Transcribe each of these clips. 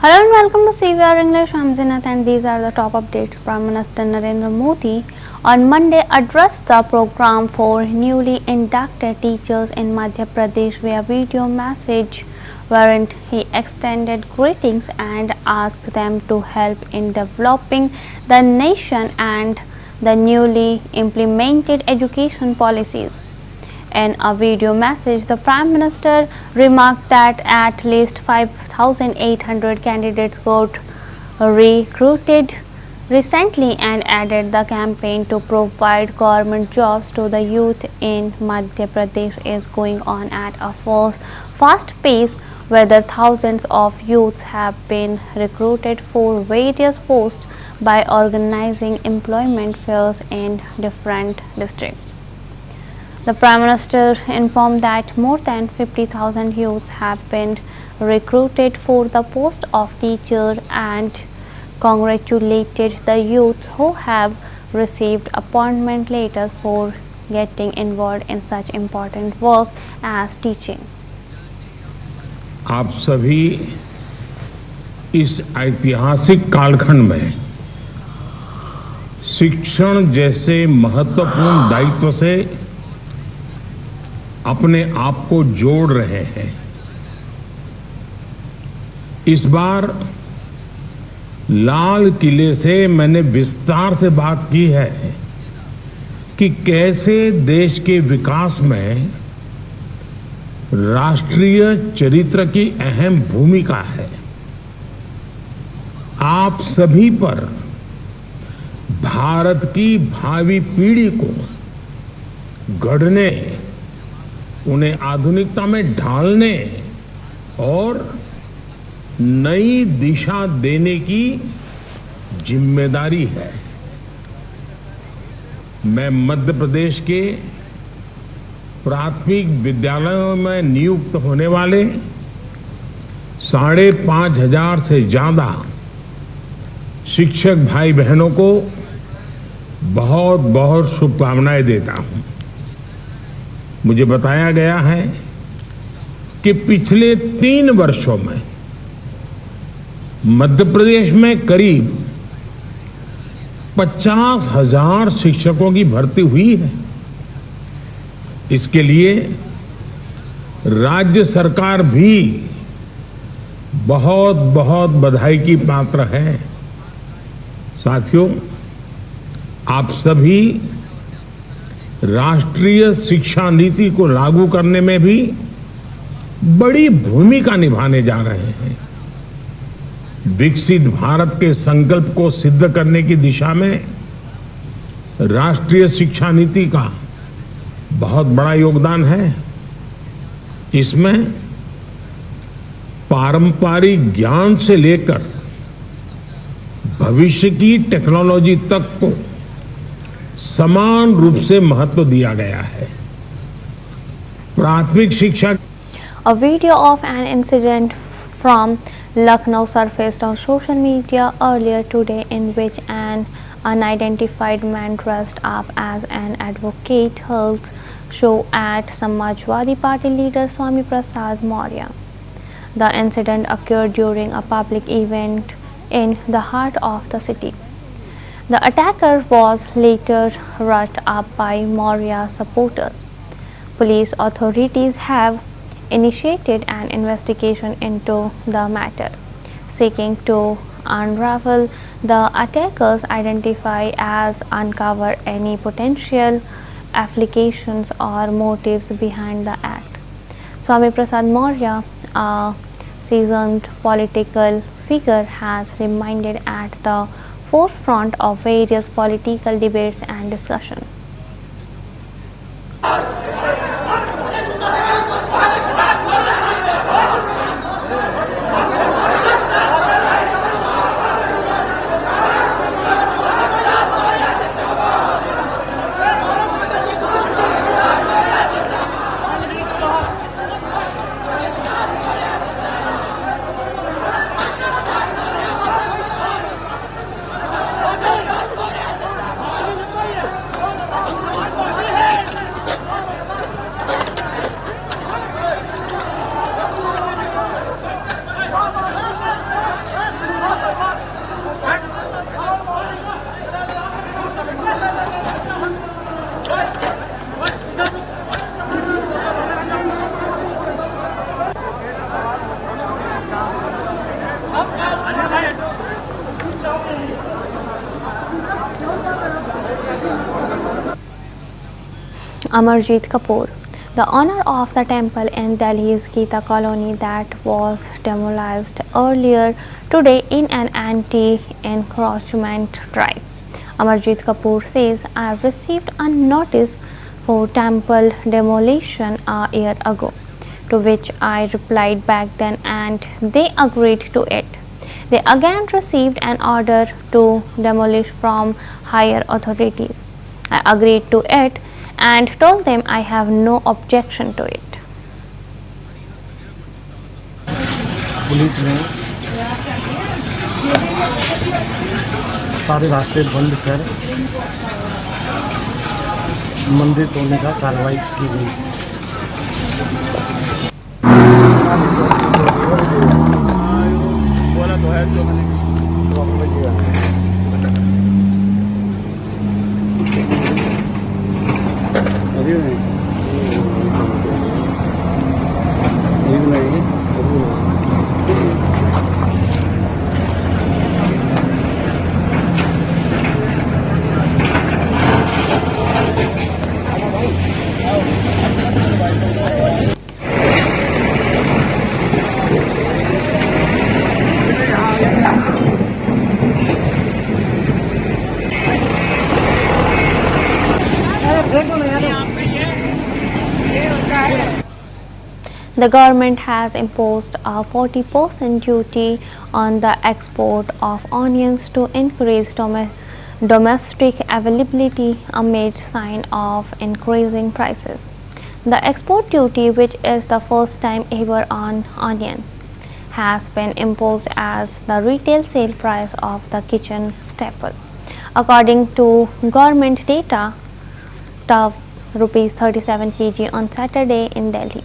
Hello and welcome to CVR English. I'm Zinat and these are the top updates. Prime Minister Narendra Modi on Monday addressed the program for newly inducted teachers in Madhya Pradesh via video message, wherein he extended greetings and asked them to help in developing the nation and the newly implemented education policies. In a video message, the Prime Minister remarked that at least 5,800 candidates got recruited recently and added the campaign to provide government jobs to the youth in Madhya Pradesh is going on at a fast pace, where thousands of youths have been recruited for various posts by organizing employment fairs in different districts. The Prime Minister informed that more than 50,000 youths have been recruited for the post of teacher and congratulated the youth who have received appointment letters for getting involved in such important work as teaching. आप सभी इस ऐतिहासिक कालखंड में शिक्षण जैसे महत्वपूर्ण दायित्व से अपने आप को जोड़ रहे हैं। इस बार लाल किले से मैंने विस्तार से बात की है कि कैसे देश के विकास में राष्ट्रीय चरित्र की अहम भूमिका है। आप सभी पर भारत की भावी पीढ़ी को गढ़ने, उन्हें आधुनिकता में ढालने और नई दिशा देने की जिम्मेदारी है। मैं मध्य प्रदेश के प्राथमिक विद्यालयों में नियुक्त होने वाले 5,500 से ज्यादा शिक्षक भाई बहनों को बहुत बहुत शुभकामनाएं देता हूं। मुझे बताया गया है कि पिछले 3 वर्षों में मध्य प्रदेश में करीब 50,000 शिक्षकों की भर्ती हुई है। इसके लिए राज्य सरकार भी बहुत बहुत बधाई की पात्र है। साथियों, आप सभी राष्ट्रीय शिक्षा नीति को लागू करने में भी बड़ी भूमिका निभाने जा रहे हैं। विकसित भारत के संकल्प को सिद्ध करने की दिशा में राष्ट्रीय शिक्षा नीति का बहुत बड़ा योगदान है। इसमें पारंपरिक ज्ञान से लेकर भविष्य की टेक्नोलॉजी तक को समान रूप से महत्व दिया गया है। प्राथमिक शिक्षा। A video of an incident from Lucknow surfaced on social media earlier today in which an unidentified man dressed up as an advocate held show at Samajwadi Party leader Swami Prasad Maurya. The incident occurred during a public event in the heart of the city. The attacker was later roughed up by Maurya supporters. Police authorities have initiated an investigation into the matter, seeking to unravel the attackers, identify as uncover any potential affiliations or motives behind the act. Swami Prasad Maurya, a seasoned political figure, has remained at the forefront of various political debates and discussion. Amarjit Kapoor. The owner of the temple in Delhi's Gita colony that was demolished earlier today in an anti-encroachment drive. Amarjit Kapoor says, I have received a notice for temple demolition a year ago, to which I replied back then and they agreed to it. They again received an order to demolish from higher authorities. I agreed to it and told them I have no objection to it. Police ने सारे रास्ते बंद कर मंदिर तोड़ने का कार्रवाई की गई। बोला तो है जो The government has imposed a 40% duty on the export of onions to increase domestic availability amid sign of increasing prices. The export duty, which is the first time ever on onion, has been imposed as the retail sale price of the kitchen staple. According to government data, rupees 37 kg on Saturday in Delhi.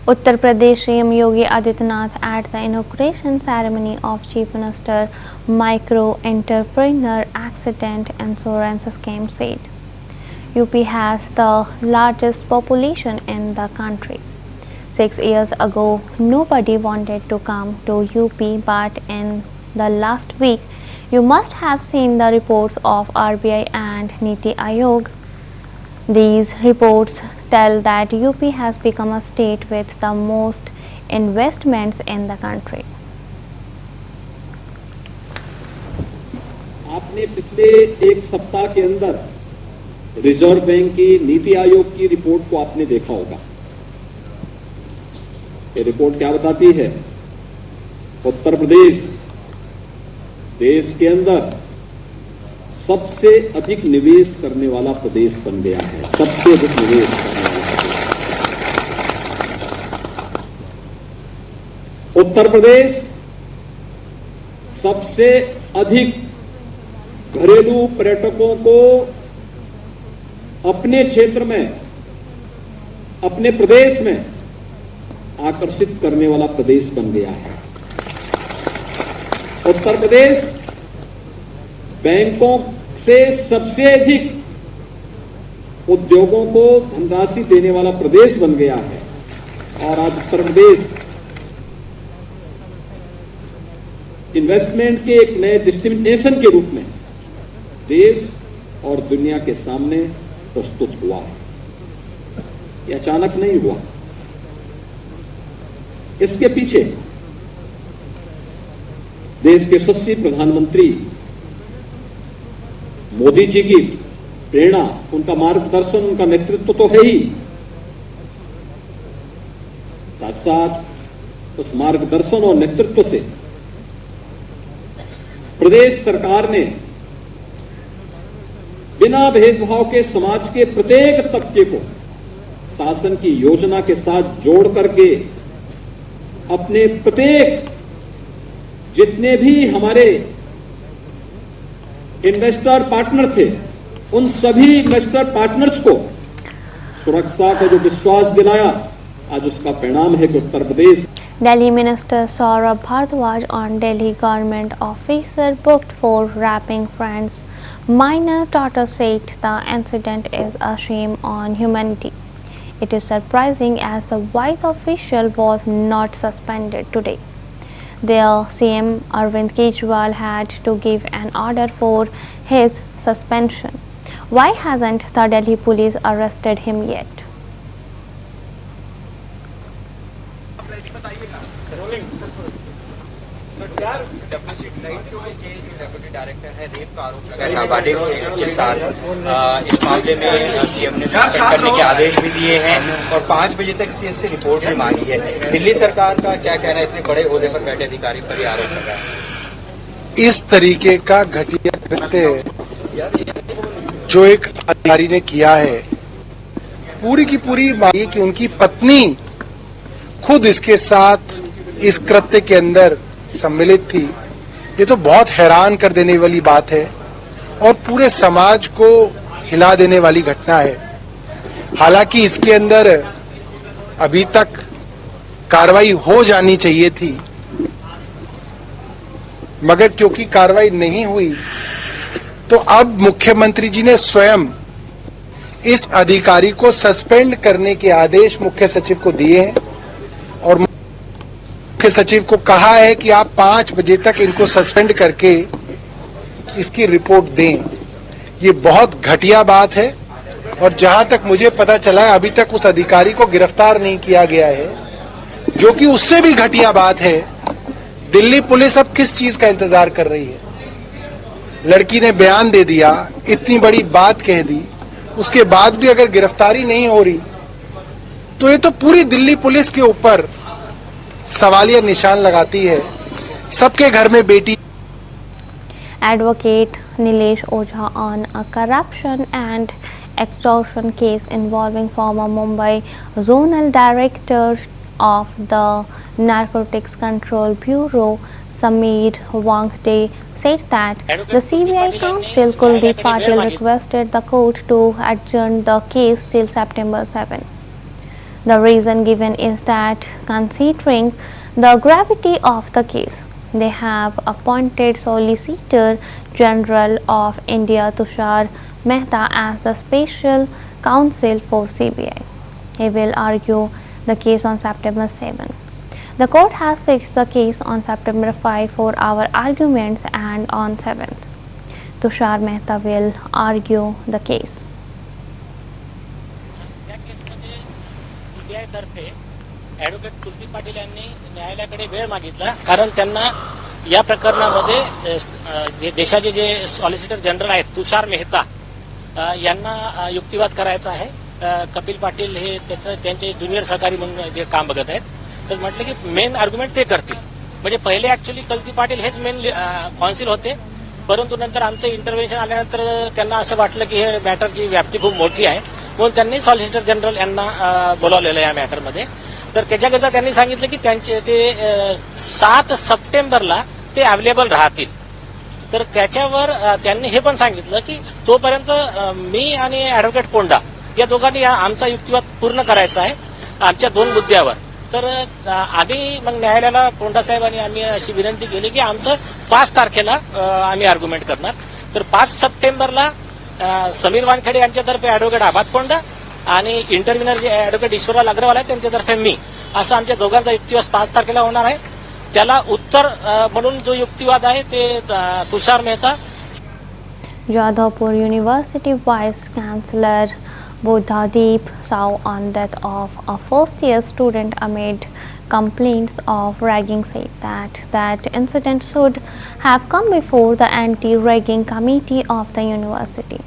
Uttar Pradesh CM Yogi Adityanath at the inauguration ceremony of Chief Minister Micro Entrepreneur Accident Insurance Scheme said, UP has the largest population in the country. 6 years ago, nobody wanted to come to UP, but in the last week, you must have seen the reports of RBI and Niti Aayog. These reports tell that UP has become a state with the most investments in the country. आपने पिछले एक सप्ताह के अंदर reserve bank की नीति आयोग की report को आपने देखा होगा। ये रिपोर्ट क्या बताती है? उत्तर प्रदेश देश के अंदर सबसे अधिक निवेश करने वाला प्रदेश बन गया है। सबसे अधिक निवेश करने वाला प्रदेश। उत्तर प्रदेश सबसे अधिक घरेलू पर्यटकों को अपने क्षेत्र में, अपने प्रदेश में आकर्षित करने वाला प्रदेश बन गया है। उत्तर प्रदेश बैंकों से सबसे अधिक उद्योगों को धनराशि देने वाला प्रदेश बन गया है और आज उत्तर प्रदेश इन्वेस्टमेंट के एक नए डेस्टिनेशन के रूप में देश और दुनिया के सामने प्रस्तुत हुआ है। यह अचानक नहीं हुआ। इसके पीछे देश के यशस्वी प्रधानमंत्री मोदी जी की प्रेरणा, उनका मार्गदर्शन, उनका नेतृत्व तो है ही, साथ साथ उस मार्गदर्शन और नेतृत्व से प्रदेश सरकार ने बिना भेदभाव के समाज के प्रत्येक तबके को शासन की योजना के साथ जोड़ करके अपने प्रत्येक जितने भी हमारे इन्वेस्टर पार्टनर थे, उन सभी इन्वेस्टर पार्टनर्स को सुरक्षा का जो विश्वास दिलाया, आज उसका परिणाम है कि Uttar Pradesh. Delhi Minister Saurabh Bhardwaj on Delhi government officer booked for rapping friends minor daughter said the incident is a shame on humanity. It is surprising as the white official was not suspended today. Their CM Arvind Kejriwal had to give an order for his suspension. Why hasn't the Delhi police arrested him yet? Deputy director है rape का आरोप लगाया वाडे के साथ इस मामले में सीएम ने सस्पेंड करने के आदेश भी दिए हैं और 5 बजे तक सीएस से रिपोर्ट भी मांगी है। दिल्ली सरकार का क्या कहना है, इतने बड़े ओहदे पर बैठे अधिकारी पर ये आरोप लगा है? इस तरीके का घटिया कृत्य जो एक अधिकारी ने किया है, पूरी की पूरी मांगी कि उनकी पत्नी खुद इसके साथ इस कृत्य के अंदर सम्मिलित थी, ये तो बहुत हैरान कर देने वाली बात है और पूरे समाज को हिला देने वाली घटना है। हालांकि इसके अंदर अभी तक कार्रवाई हो जानी चाहिए थी, मगर क्योंकि कार्रवाई नहीं हुई तो अब मुख्यमंत्री जी ने स्वयं इस अधिकारी को सस्पेंड करने के आदेश मुख्य सचिव को दिए हैं और मुख्य सचिव को कहा है कि आप 5 बजे तक इनको सस्पेंड करके इसकी रिपोर्ट दें। ये बहुत घटिया बात है और जहां तक मुझे पता चला है अभी तक उस अधिकारी को गिरफ्तार नहीं किया गया है, जो कि उससे भी घटिया बात है। दिल्ली पुलिस अब किस चीज का इंतजार कर रही है? लड़की ने बयान दे दिया, इतनी बड़ी बात कह दी, उसके बाद भी अगर गिरफ्तारी नहीं हो रही तो ये तो पूरी दिल्ली पुलिस के ऊपर सवालिया निशान लगाती है। सबके घर में बेटी। Advocate Nilesh Ojha on a corruption and extortion case involving former Mumbai Zonal Director of the Narcotics Control Bureau Sameer Wangde said that the CVR Counsel Kuldeep Patil requested the court to adjourn the case till September 7. The reason given is that considering the gravity of the case, they have appointed Solicitor General of India Tushar Mehta as the special counsel for CBI. He will argue the case on September 7. The court has fixed the case on September 5 for our arguments and on 7th. Tushar Mehta will argue the case. तर्फे advocate Kuldeep Patil यांनी न्यायालयाकडे वेळ मागितला, कारण त्यांना या प्रकरणामध्ये देशाचे जे solicitor general आहेत तुषार मेहता यांना युक्तिवाद करायचा आहे. कपिल पाटील हे त्यांचे ज्युनियर सहकारी म्हणून जे काम बघत आहेत, तर म्हटलं की मेन आर्ग्युमेंट ते करतील. म्हणजे पहिले ऍक्च्युअली कुलदीप पाटील हेच मेन कॉन्सिल होते, परंतु नंतर आमचं इंटरव्हेन्शन आल्यानंतर त्यांना असं वाटलं की हे मॅटरची व्याप्ती खूप मोठी आहे, म्हणून त्यांनी सॉलिसिटर जनरल यांना बोलावलेलं या मॅटरमध्ये. तर त्याच्याकरता त्यांनी सांगितलं की त्यांचे ते 7 सप्टेंबरला ते अवेलेबल राहतील. तर त्याच्यावर त्यांनी हे पण सांगितलं की तोपर्यंत मी आणि ॲडव्होकेट पोंडा या दोघांनी आमचा युक्तिवाद पूर्ण करायचा आहे आमच्या 2 मुद्द्यावर. तर आम्ही मग न्यायालयाला पोंडा साहेबांनी आम्ही अशी विनंती केली की आमचं 5 तारखेला आम्ही आर्ग्युमेंट करणार. तर 5 सप्टेंबरला समीर वानखेडे यांच्यातर्फे ॲडव्होकेट आबाद पोंडा आणि इंटरव्हिनर जे ॲडव्होकेट ईश्वरलाल अग्रवाल आहे त्यांच्यातर्फे मी, असं आमच्या दोघांचा युक्तिवाद 5 तारखेला होणार आहे. त्याला उत्तर म्हणून जो युक्तिवाद आहे ते Tushar Mehta. Jadavpur University Vice Chancellor Buddhadeep Sahu on death of a first-year student amid complaints of ragging said that incident should have come before the anti-ragging committee of the university.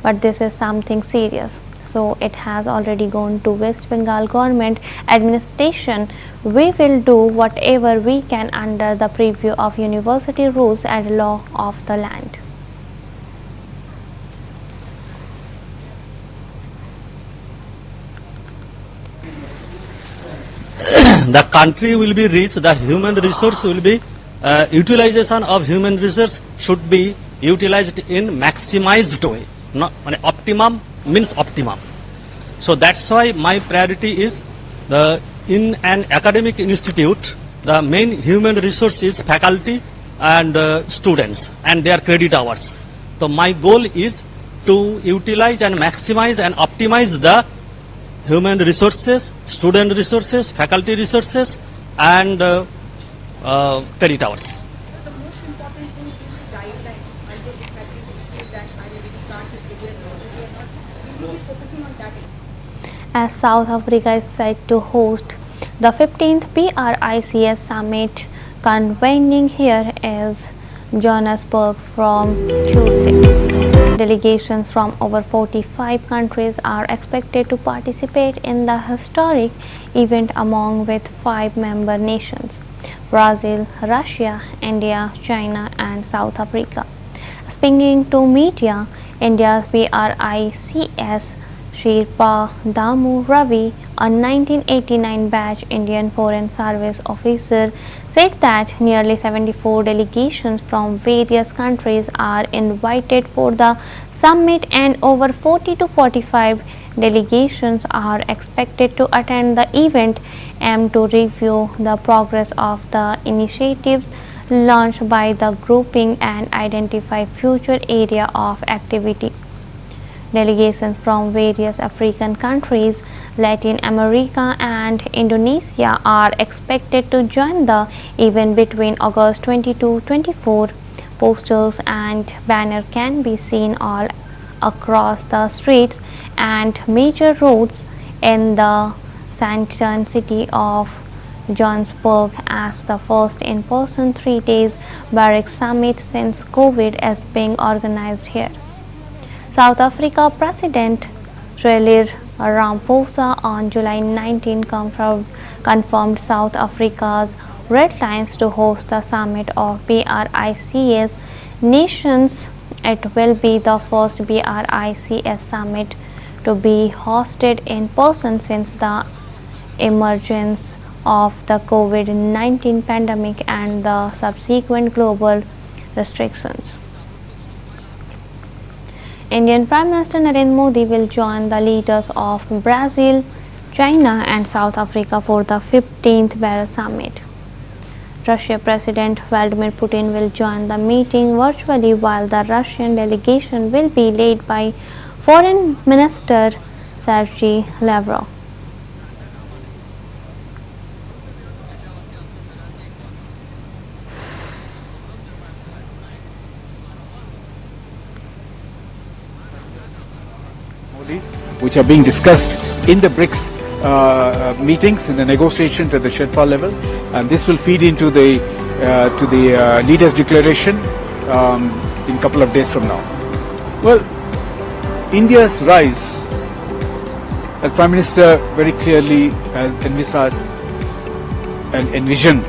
But this is something serious, so it has already gone to West Bengal government administration. We will do whatever we can under the purview of university rules and law of the land. The country will be rich, the human resource will be utilization of human resource should be utilized in maximized way, not optimum means optimum. So that's why my priority is in an academic institute the main human resource is faculty and students and their credit hours. So my goal is to utilize and maximize and optimize the human resources, student resources, faculty resources, and credit hours. The most important thing is the guidelines until the faculty that identity card with areas we are not really focusing on that. As South Africa is set to host the 15th BRICS summit convening here is Johannesburg from Tuesday. Delegations from over 45 countries are expected to participate in the historic event along with 5 member nations: Brazil, Russia, India, China and South Africa. Speaking to media, India's BRICS Sherpa Damu Ravi, a 1989 batch Indian Foreign Service officer, said that nearly 74 delegations from various countries are invited for the summit and over 40 to 45 delegations are expected to attend the event aimed to review the progress of the initiatives launched by the grouping and identify future area of activity. Delegations from various African countries, Latin America and Indonesia are expected to join the event between August 22-24. Posters and banners can be seen all across the streets and major roads in the sunken city of Johannesburg as the first in-person 3 days BRICS summit since COVID is being organized here. South Africa President Cyril Ramaphosa on July 19 confirmed South Africa's red lines to host the summit of BRICS nations. It will be the first BRICS summit to be hosted in person since the emergence of the COVID-19 pandemic and the subsequent global restrictions. Indian Prime Minister Narendra Modi will join the leaders of Brazil, China and South Africa for the 15th BRICS summit. Russia President Vladimir Putin will join the meeting virtually while the Russian delegation will be led by Foreign Minister Sergei Lavrov. Which are being discussed in the BRICS meetings, in the negotiations at the Sherpa level, and this will feed into the leaders' declaration in a couple of days from now. Well, India's rise, as Prime Minister very clearly has envisaged and envisioned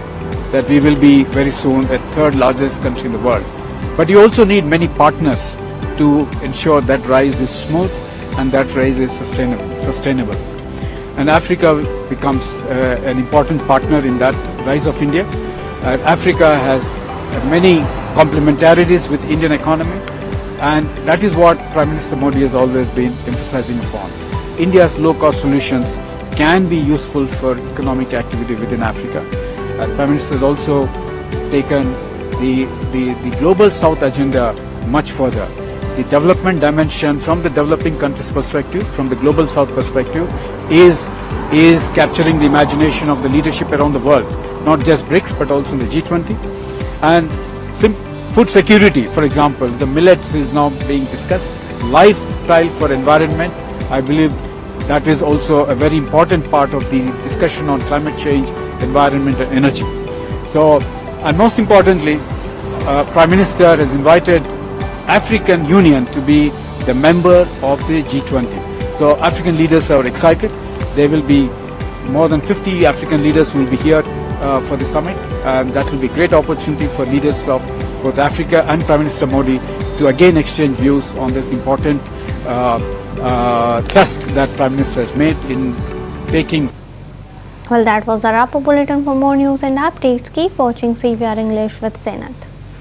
that we will be very soon the third largest country in the world. But you also need many partners to ensure that rise is smooth and that rise is sustainable. And Africa becomes an important partner in that rise of India. Africa has many complementarities with Indian economy, and that is what Prime Minister Modi has always been emphasizing upon. India's low-cost solutions can be useful for economic activity within Africa. Prime Minister has also taken the Global South agenda much further. The development dimension from the developing countries perspective, from the Global South perspective, is capturing the imagination of the leadership around the world, not just BRICS but also in the G20. And food security, for example, the millets is now being discussed. Lifestyle for environment, I believe that is also a very important part of the discussion on climate change, environment and energy. So, and most importantly, Prime Minister has invited African Union to be the member of the G20. So African leaders are excited. There will be more than 50 African leaders will be here for the summit, and that will be a great opportunity for leaders of both Africa and Prime Minister Modi to again exchange views on this important trust that Prime Minister has made in taking. Well, that was the wrap-up bulletin. For more news and updates, keep watching CVR English with Senath.